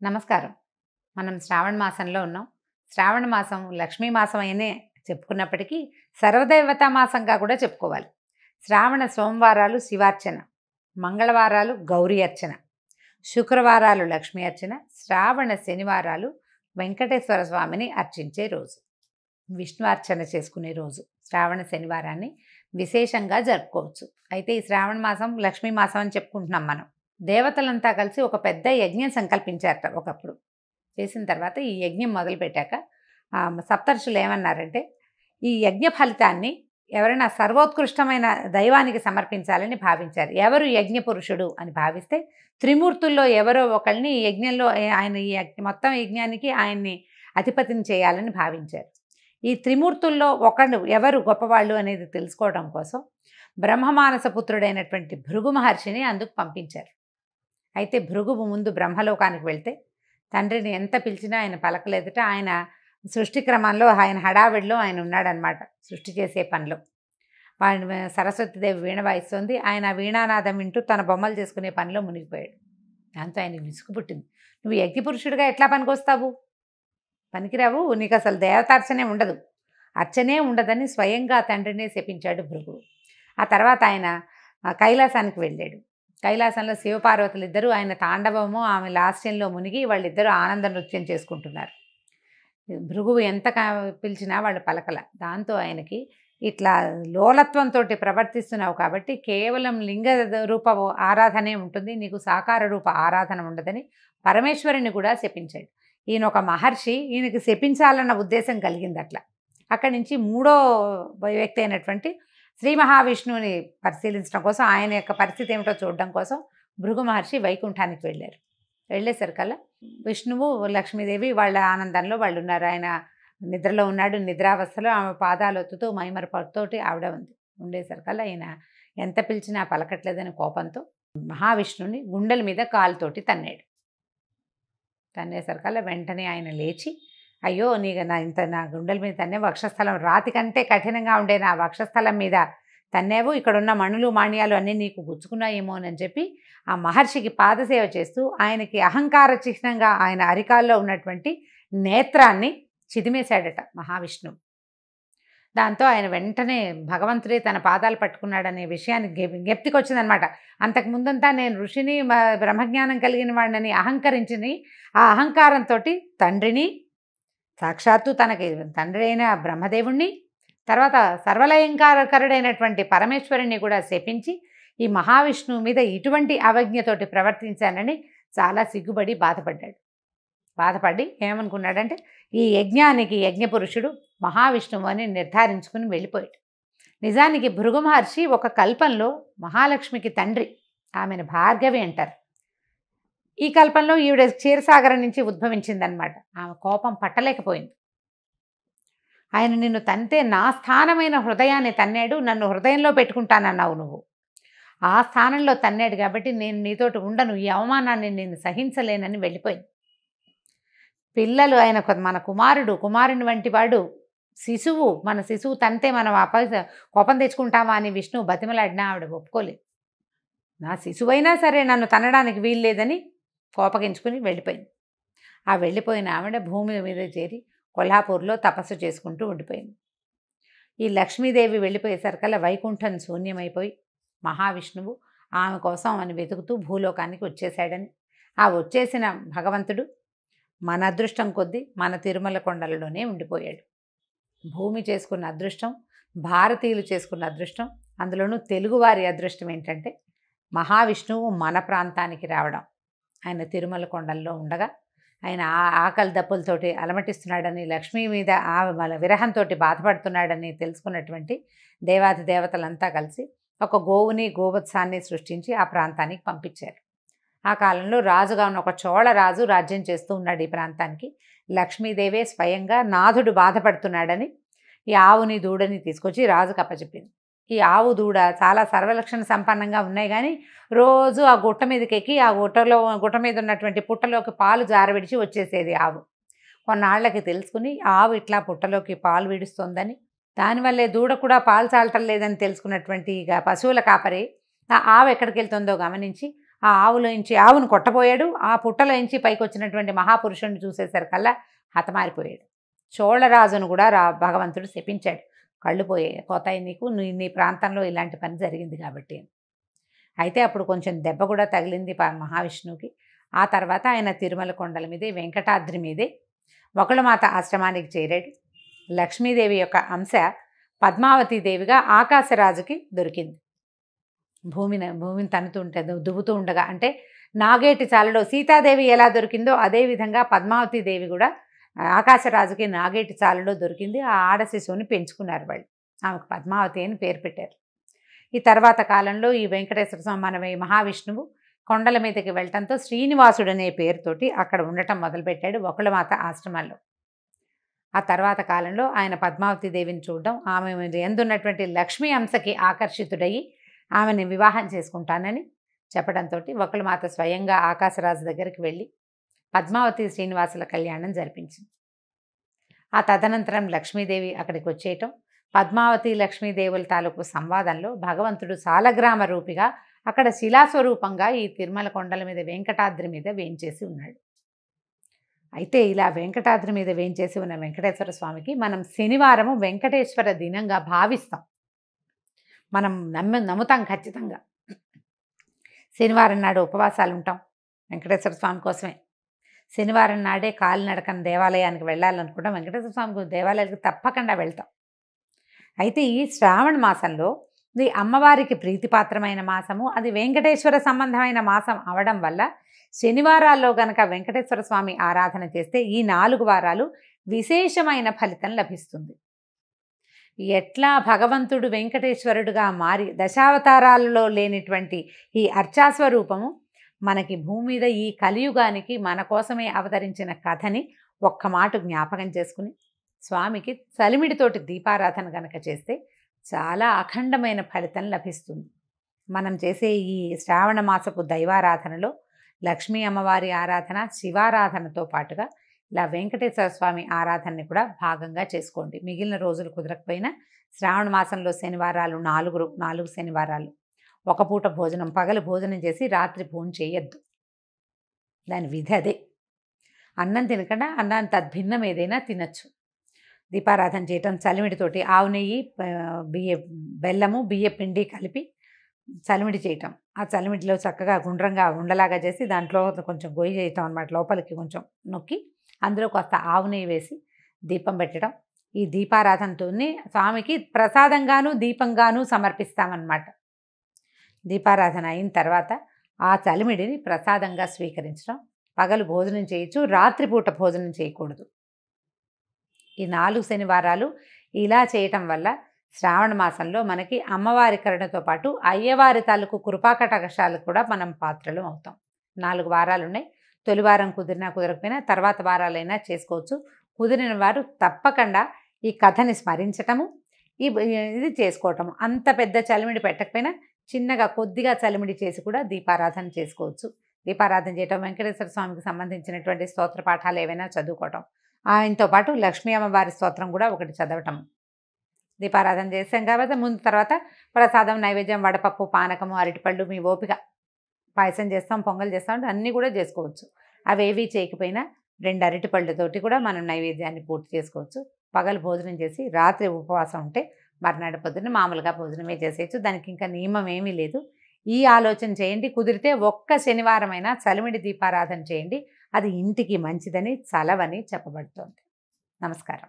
నమస్కారం. మనం శ్రావణ మాసంలో ఉన్నాం. శ్రావణ మాసం లక్ష్మీ మాసం అనే చెప్పుకున్నప్పటికీ సర్వదేవతా మాసంగా కూడా చెప్పుకోవాలి. శ్రావణ సోమవారాలు శివార్చన, మంగళవారాలు గౌరీ అర్చన, శుక్రవారాలు లక్ష్మీ అర్చన, శ్రావణ శనివారాలు వెంకటేశ్వర స్వామిని అర్చించే రోజు, విష్ణు అర్చన చేసుకునే రోజు. శ్రావణ శనివారాన్ని విశేషంగా జరుపుకోవచ్చు. అయితే ఈ శ్రావణ మాసం లక్ష్మీ మాసం అని చెప్పుకుంటున్నాం మనం. దేవతలంతా కలిసి ఒక పెద్ద యజ్ఞం సంకల్పించారట ఒకప్పుడు. చేసిన తర్వాత ఈ యజ్ఞం మొదలుపెట్టాక సప్తర్షులు ఏమన్నారంటే, ఈ యజ్ఞ ఫలితాన్ని ఎవరైనా సర్వోత్కృష్టమైన దైవానికి సమర్పించాలని భావించారు. ఎవరు యజ్ఞ పురుషుడు అని భావిస్తే త్రిమూర్తుల్లో ఎవరో ఒకళ్ళని ఈ యజ్ఞంలో ఆయన ఈ మొత్తం యజ్ఞానికి ఆయన్ని అధిపతిని చేయాలని భావించారు. ఈ త్రిమూర్తుల్లో ఒకడు ఎవరు గొప్పవాళ్ళు అనేది తెలుసుకోవడం కోసం బ్రహ్మమానస పుత్రుడైనటువంటి భృగు మహర్షిని అందుకు పంపించారు. అయితే భృగువు ముందు బ్రహ్మలోకానికి వెళ్తే తండ్రిని ఎంత పిలిచినా ఆయన పలకలేదట. ఆయన సృష్టి క్రమంలో ఆయన హడావిడిలో ఆయన ఉన్నాడనమాట. సృష్టి చేసే పనిలో సరస్వతీదేవి వీణ వాయిస్తుంది. ఆయన వీణానాదం వింటూ తన బొమ్మలు చేసుకునే పనిలో మునిగిపోయాడు. దాంతో ఆయన విసుగు పుట్టింది. నువ్వు యజ్ఞపురుషుడిగా ఎట్లా పనికొస్తావు? పనికిరావు, నీకు అసలు దేవతార్చనే ఉండదు, అర్చనే ఉండదని స్వయంగా తండ్రినే శపించాడు భృగువు. ఆ తర్వాత ఆయన కైలాసానికి వెళ్ళాడు. కైలాసంలో శివపార్వతులు ఇద్దరు ఆయన తాండవము ఆమె లాస్యంలో మునిగి వాళ్ళిద్దరూ ఆనంద నృత్యం చేసుకుంటున్నారు. భృగువు ఎంత పిలిచినా వాళ్ళు పలకల. దాంతో ఆయనకి ఇట్లా లోలత్వంతో ప్రవర్తిస్తున్నావు కాబట్టి కేవలం లింగ రూప ఆరాధనే ఉంటుంది, నీకు సాకార రూప ఆరాధన ఉండదని పరమేశ్వరుని కూడా శపించాడు. ఈయన ఒక మహర్షి, ఈయనకి శపించాలన్న ఉద్దేశం కలిగింది. అట్లా అక్కడి నుంచి మూడో వ్యక్తి అయినటువంటి శ్రీ మహావిష్ణువుని పరిశీలించడం కోసం, ఆయన యొక్క పరిస్థితి ఏమిటో చూడడం కోసం భృగు మహర్షి వైకుంఠానికి వెళ్ళారు. వెళ్ళేసరికల్లా విష్ణువు లక్ష్మీదేవి వాళ్ళ ఆనందంలో వాళ్ళు ఉన్నారు. ఆయన నిద్రలో ఉన్నాడు. నిద్రావస్థలో ఆమె పాదాలొత్తుతూ మైమరపతోటి ఆవిడ ఉంది. ఉండేసరికల్లా ఆయన ఎంత పిలిచినా పలకట్లేదని కోపంతో మహావిష్ణువుని గుండెల మీద కాలుతోటి తన్నాడు. తన్నేసరికల్లా వెంటనే ఆయన లేచి, అయ్యో నీకు నా గుండెల మీద తన్నే, వక్షస్థలం రాతి కంటే కఠినంగా ఉండే నా వక్షస్థలం మీద తన్నేవు, ఇక్కడున్న మణులు మాణ్యాలు అన్నీ నీకు గుచ్చుకున్నాయేమో అని చెప్పి ఆ మహర్షికి పాదసేవ చేస్తూ ఆయనకి అహంకార చిహ్నంగా ఆయన అరికాల్లో ఉన్నటువంటి నేత్రాన్ని చిదిమేశాడట మహావిష్ణువు. దాంతో ఆయన వెంటనే భగవంతుడే తన పాదాలు పట్టుకున్నాడనే విషయాన్ని జ్ఞప్తికి వచ్చిందనమాట. అంతకుముందంతా నేను ఋషిని బ్రహ్మజ్ఞానం కలిగిన వాడిని అహంకరించింది. ఆ అహంకారంతో తండ్రిని, సాక్షాత్తు తనకి తండ్రి అయిన బ్రహ్మదేవుణ్ణి, తర్వాత సర్వలయంకారకరుడైనటువంటి పరమేశ్వరుణ్ణి కూడా శపించి ఈ మహావిష్ణువు మీద ఇటువంటి అవజ్ఞతోటి ప్రవర్తించానని చాలా సిగ్గుపడి బాధపడి ఏమనుకున్నాడంటే, ఈ యజ్ఞానికి యజ్ఞపురుషుడు మహావిష్ణువు అని నిర్ధారించుకుని వెళ్ళిపోయాడు. నిజానికి భృగు మహర్షి ఒక కల్పంలో మహాలక్ష్మికి తండ్రి, ఆమెను భార్గవి అంటారు. ఈ కల్పంలో ఈవిడ క్షీరసాగరం నుంచి ఉద్భవించిందనమాట. ఆమె కోపం పట్టలేకపోయింది. ఆయన నిన్ను తంతే నా స్థానమైన హృదయాన్ని తన్నాడు, నన్ను హృదయంలో పెట్టుకుంటానన్నావు నువ్వు, ఆ స్థానంలో తన్నాడు కాబట్టి నేను నీతోటి ఉండను, ఈ అవమానాన్ని నేను సహించలేనని వెళ్ళిపోయింది. పిల్లలు ఆయన మన కుమారుని వంటి వాడు శిశువు, మన శిశువు తంతే మనం కోపం తెచ్చుకుంటామా అని విష్ణువు బతిమలాడినా ఆవిడ ఒప్పుకోలేదు. నా శిశువైనా సరే నన్ను తనడానికి వీల్లేదని కోపగించుకుని వెళ్ళిపోయింది. ఆ వెళ్ళిపోయిన ఆవిడ భూమి మీద చేరి కొల్హాపూర్లో తపస్సు చేసుకుంటూ ఉండిపోయింది. ఈ లక్ష్మీదేవి వెళ్ళిపోయేసరికల్లా వైకుంఠం శూన్యమైపోయి మహావిష్ణువు ఆమె కోసం అని వెతుకుతూ భూలోకానికి వచ్చేసాడని, ఆ వచ్చేసిన భగవంతుడు మన అదృష్టం కొద్దీ మన తిరుమల కొండలలోనే ఉండిపోయాడు. భూమి చేసుకున్న అదృష్టం, భారతీయులు చేసుకున్న అదృష్టం, అందులోనూ తెలుగువారి అదృష్టం ఏంటంటే మహావిష్ణువు మన ప్రాంతానికి రావడం. ఆయన తిరుమల కొండల్లో ఉండగా ఆయన ఆకలి దప్పులతోటి అలమటిస్తున్నాడని, లక్ష్మీ మీద విరహంతో బాధపడుతున్నాడని తెలుసుకున్నటువంటి దేవాది దేవతలంతా కలిసి ఒక గోవుని గోవత్సాన్ని సృష్టించి ఆ ప్రాంతానికి పంపించారు. ఆ కాలంలో రాజుగా ఉన్న ఒక చోళరాజు రాజ్యం చేస్తూ ఉన్నాడు ఈ ప్రాంతానికి. లక్ష్మీదేవే స్వయంగా నాథుడు బాధపడుతున్నాడని ఈ ఆవుని దూడని తీసుకొచ్చి రాజుకు అప్పచెప్పింది. ఈ ఆవు దూడ చాలా సర్వలక్షణ సంపన్నంగా ఉన్నాయి, కానీ రోజు ఆ గుట్ట మీదకి ఎక్కి ఆ గుట్ట మీద ఉన్నటువంటి పుట్టలోకి పాలు జారవిడిచి వచ్చేసేది ఆవు. కొన్నాళ్లకి తెలుసుకుని ఆవు ఇట్లా పుట్టలోకి పాలు విడుస్తోందని, దానివల్లే దూడ కూడా పాలు చాలటం లేదని తెలుసుకున్నటువంటి ఇక పశువుల కాపరి ఆ ఆవు ఎక్కడికి వెళ్తుందో గమనించి ఆ ఆవులోంచి ఆవును కొట్టబోయాడు. ఆ పుట్టలోంచి పైకి వచ్చినటువంటి మహాపురుషుడిని చూసేసరికల్లా హతమారిపోయాడు. చోళరాజును కూడా భగవంతుడు శపించాడు. కళ్ళు పోతాయి నీకు, నీ ప్రాంతంలో ఇలాంటి పని జరిగింది కాబట్టి. అయితే అప్పుడు కొంచెం దెబ్బ కూడా తగిలింది మహావిష్ణువుకి. ఆ తర్వాత ఆయన తిరుమల కొండల మీదే, వెంకటాద్రి మీదే వకుళమాత ఆశ్రమానికి చేరాడు. లక్ష్మీదేవి యొక్క అంశ పద్మావతీదేవిగా ఆకాశరాజుకి దొరికింది. భూమిని తన్నుతూ ఉంటే దువ్వుతూ ఉండగా, అంటే నాగేటి చాలలో సీతాదేవి ఎలా దొరికిందో అదేవిధంగా పద్మావతీదేవి కూడా ఆకాశరాజుకి నాగేటి చాలలో దొరికింది. ఆ ఆడ శిశువుని పెంచుకున్నారు వాళ్ళు. ఆమెకు పద్మావతి అని పేరు పెట్టారు. ఈ తర్వాత కాలంలో ఈ వెంకటేశ్వర స్వామి మన మహావిష్ణువు కొండల మీదకి వెళ్ళటంతో శ్రీనివాసుడు అనే పేరుతోటి అక్కడ ఉండటం మొదలుపెట్టాడు వకుళమాత ఆశ్రమాల్లో. ఆ తర్వాత కాలంలో ఆయన పద్మావతి దేవిని చూడడం, ఆమె ఎందున్నటువంటి లక్ష్మీ అంశకి ఆకర్షితుడయ్యి ఆమెని వివాహం చేసుకుంటానని చెప్పడంతో వకుళమాత స్వయంగా ఆకాశరాజు దగ్గరికి వెళ్ళి పద్మావతి శ్రీనివాసుల కళ్యాణం జరిపించింది. ఆ తదనంతరం లక్ష్మీదేవి అక్కడికి వచ్చేయటం, పద్మావతి లక్ష్మీదేవుల తాలూకు సంవాదంలో భగవంతుడు సాలగ్రామ రూపిగా అక్కడ శిలాస్వరూపంగా ఈ తిరుమల కొండల మీద వెంకటాద్రి మీద వేంచేసి ఉన్నాడు. అయితే ఇలా వెంకటాద్రి మీద వేంచేసి ఉన్న వెంకటేశ్వర స్వామికి మనం శనివారము వెంకటేశ్వర దినంగా భావిస్తాం. మనం నమ్ముతాం ఖచ్చితంగా. శనివారం నాడు ఉపవాసాలు ఉంటాం వెంకటేశ్వర స్వామి కోసమే. శనివారం నాడే కాలినడకన దేవాలయానికి వెళ్ళాలనుకుంటాం. వెంకటేశ్వర స్వామి దేవాలయానికి తప్పకుండా వెళ్తాం. అయితే ఈ శ్రావణ మాసంలో ఇది అమ్మవారికి ప్రీతిపాత్రమైన మాసము, అది వెంకటేశ్వర సంబంధమైన మాసం అవడం వల్ల శనివారాల్లో గనక వెంకటేశ్వర స్వామి ఆరాధన చేస్తే ఈ 4 వారాలు విశేషమైన ఫలితం లభిస్తుంది. ఎట్లా భగవంతుడు వెంకటేశ్వరుడుగా మారి దశావతారాలలో లేనిటువంటి ఈ అర్చాస్వరూపము మనకి భూమి మీద ఈ కలియుగానికి మన కోసమే అవతరించిన కథని ఒక్క మాట జ్ఞాపకం చేసుకుని స్వామికి చలిమిడితోటి దీపారాధన గనక చేస్తే చాలా అఖండమైన ఫలితం లభిస్తుంది. మనం చేసే ఈ శ్రావణ మాసపు దైవారాధనలో లక్ష్మీ అమ్మవారి ఆరాధన, శివారాధనతో పాటుగా ఇలా వెంకటేశ్వర స్వామి ఆరాధనని కూడా భాగంగా చేసుకోండి. మిగిలిన రోజులు కుదరకపోయినా శ్రావణ మాసంలో శనివారాలు 4 శనివారాలు ఒక పూట భోజనం, పగలు భోజనం చేసి రాత్రి భోజనం చేయొద్దు. దాని విధి అదే. అన్నం తినకుండా అన్నం తద్భిన్నం ఏదైనా తినచ్చు. దీపారాధన చేయటం, చలిమిడితోటి ఆవు నెయ్యి, బెల్లము, బియ్య పిండి కలిపి చలిమిడి చేయటం. ఆ చలిమిడిలో చక్కగా గుండ్రంగా ఉండలాగా చేసి దాంట్లో కొంచెం గొయ్యి చేయటం అన్నమాట. లోపలికి కొంచెం నొక్కి అందులో కొంత ఆవు నెయ్యి వేసి దీపం పెట్టడం. ఈ దీపారాధనతోనే స్వామికి ప్రసాదంగాను దీపంగాను సమర్పిస్తామన్నమాట. దీపారాధన అయిన తర్వాత ఆ చలిమిడిని ప్రసాదంగా స్వీకరించడం. పగలు భోజనం చేయొచ్చు, రాత్రిపూట భోజనం చేయకూడదు. ఈ 4 శనివారాలు ఇలా చేయటం వల్ల శ్రావణ మాసంలో మనకి అమ్మవారి కరుణతో పాటు అయ్యవారి తాలూకు కృపాకటాక్షాలకు కూడా మనం పాత్రలు అవుతాం. 4 వారాలు ఉన్నాయి. తొలి వారం కుదిరినా కుదరకపోయినా తర్వాత వారాలైనా చేసుకోవచ్చు. కుదిరిన వారు తప్పకుండా ఈ కథని స్మరించటము, ఇది చేసుకోవటము. అంత పెద్ద చలిమిడి పెట్టకపోయినా చిన్నగా కొద్దిగా చలిమిడి చేసి కూడా దీపారాధన చేసుకోవచ్చు. దీపారాధన చేయటం, వెంకటేశ్వర స్వామికి సంబంధించినటువంటి స్తోత్ర పాఠాలు ఏవైనా చదువుకోవటం, ఆయనతో పాటు లక్ష్మీ అమ్మవారి స్తోత్రం కూడా ఒకటి చదవటం. దీపారాధన చేసాం కాబట్టి ముందు తర్వాత ప్రసాదం, నైవేద్యం, వడపప్పు, పానకము, అరటిపళ్ళు, మీ ఓపిక. పాయసం చేస్తాం, పొంగల్ చేస్తాం, అన్నీ కూడా చేసుకోవచ్చు. అవేవి చేయకపోయినా 2 అరటిపళ్ళతోటి కూడా మనం నైవేద్యాన్ని పూర్తి చేసుకోవచ్చు. పగలు భోజనం చేసి రాత్రి ఉపవాసం ఉంటే మర్నాడు పొద్దున్న మామూలుగా భోజనమే చేసేయచ్చు. దానికి ఇంకా నియమం ఏమీ లేదు. ఈ ఆలోచన చేయండి. కుదిరితే ఒక్క శనివారమైనా చలిమిడి దీపారాధన చేయండి. అది ఇంటికి మంచిదని, చలవని చెప్పబడుతోంది. నమస్కారం.